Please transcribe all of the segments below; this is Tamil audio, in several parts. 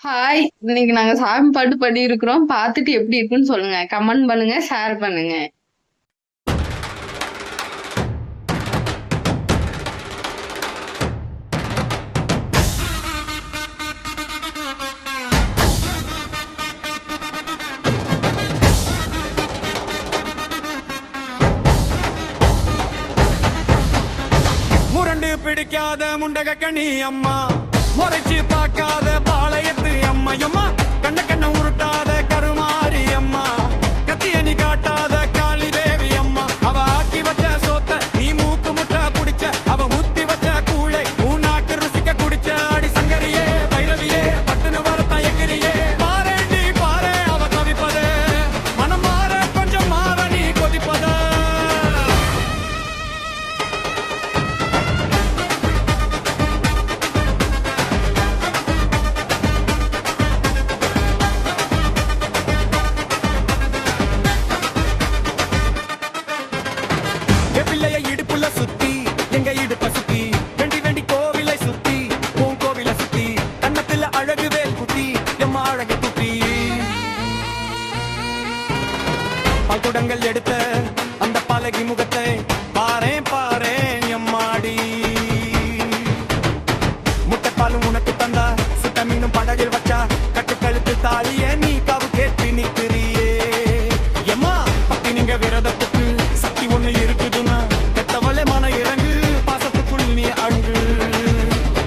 ஹாய்! இன்னைக்கு நாங்க சாமி பாட்டு பண்ணியிருக்கிறோம். பார்த்துட்டு எப்படி இருக்குன்னு சொல்லுங்க. கமெண்ட் பண்ணுங்க, ஷேர் பண்ணுங்க. முரண்டு பிடிக்காத முண்டகக்கணி அம்மா, முறைச்சு பார்க்காத பாளையத்து அம்மையம்மா, கண்ண கண்ண உருட்டாத கருமாரி அம்மா, கத்தியணி காட்டாத காளி தேவி அம்மா, அவ ஆக்கி வச்ச சோத்த நீ மூக்கு முட்டை புடிச்ச, அவ ஊத்தி வச்ச கூளை ஊனாக்கு ருசிக்க குடிச்ச, அடி சங்கரியே பைரவியே பட்டுன வரத்த எகிரியே, பாரேண்டி பாரே அவ கவிப்பத, மனம் மாற கொஞ்சம் மாற நீ கொதிப்பத. பிள்ளைய இடுப்புல சுத்தி எங்க இடுப்ப சுத்தி வெண்டி வெண்டி கோவிலை சுத்தி உன் கோவில சுத்தி கண்ணத்துல அழகு வேல் குத்தி எம்மா அழகு குத்தி பல்குடங்கள் எடுத்த அந்த பலகி முகத்தை பாரேன் பாரேன் எம்மாடி, முட்டைப்பாலும் உனக்கு தந்தா சுட்ட மீனும் படகில் வச்சா கட்டு கழுத்து தாலிய நீ காவு கேட்டு நிற்கிறியே எம்மா, பத்தி நீங்க விரதத்துக்கு சக்தி ஒண்ணு இருக்குதுன்னா கெட்டவளே மன இறங்கு பாசத்துக்குள் நீ அங்கு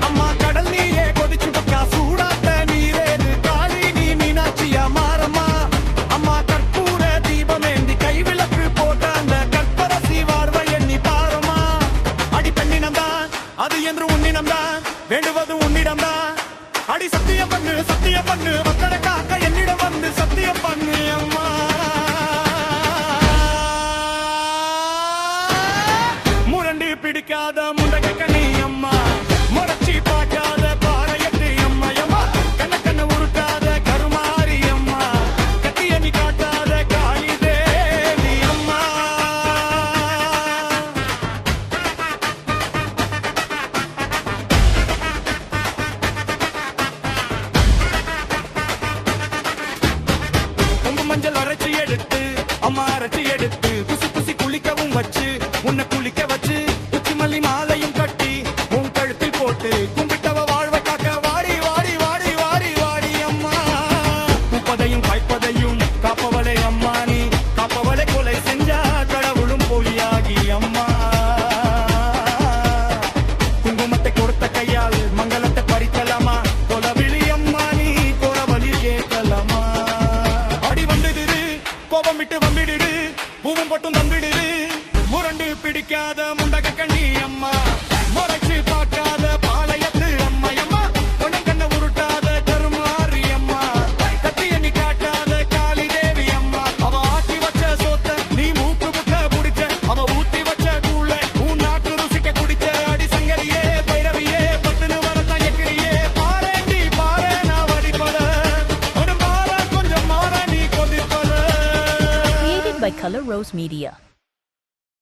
அம்மா, கடல் நீயே கொதிச்சு பக்கா சூடாத்த நீரேது காளி நீ மீனாட்சியா மாறம்மா அம்மா, கற்பூர தீபமேந்தி கை விளக்கு போட்ட அந்த கற்பரசி வாழ்வை எண்ணி பாரம்மா, அடி பெண்ணினம்தான் அது என்று உன்னினம்தான் வேண்டுவது உன்னிடம்தான், அடி சத்தியம் பண்ணு மக்களை காக்க என்னிடம் வந்து சத்தியம் பண்ணு அம்மா. முரண்டு பிடிக்காத முண்டகக்கணி அம்மா, முறைச்சி பார்க்காத பாறையட்டு அம்மையம்மா, கண்ண கண்ண உருட்டாத கருமாரி அம்மா, கத்தியணி காட்டாத காளி தேவி அம்மா. கொம்பு மஞ்சள் அரைச்சி எடுத்து அம்மா அரைச்சி எடுத்து குசி குசி குளிக்கவும் வச்சு உன்னை குளிக்க வச்சு உச்சி மல்லி மாலையும் கட்டி உன் கழுத்தில் போட்டு கும்பிட்டவ வாழ்வை காக்க வாடி வாடி வாடி வாடி வாடி அம்மா, பூப்பதையும் காய்ப்பதையும் காப்பவளை அம்மா நீ காப்பவளை கொலை செஞ்சா கடவுளும் பொய்யாகி அம்மா, குங்குமத்தை கொடுத்த கையால் மங்களத்தை பறிக்கலாமா, கொலவிழி அம்மா நீ கொலவழி கேட்கலாமா, அடி வந்துடுது கோபம் விட்டு வம்பிடுது பூவும் போட்டும் தம்பிடுது, முரண்டு பிடிக்காத முண்டகக்கண்ணி அம்மா, முறைச்சு பார்க்காத பாளையத்து அம்மையம்மா, உன கண்ண உருட்டாத கருமாரி அம்மா, கத்தியணி காட்டாத காளி தேவி அம்மா, அவ ஆக்கி வச்ச சோத்த நீ மூக்கு முட்டை புடிச்ச, அவ ஊத்தி வச்ச கூளை உன் நாக்கு ருசிக்க குடிச்ச, அடி சங்கரியே பைரவியே பட்டுனு வரத்தான் எக்கிரியே, பாரேண்டி பாரே நான் வடிப்பத, ஒரு மாற கொஞ்சம் மாற நீ கொதிப்பத. Created by Color Rose Media.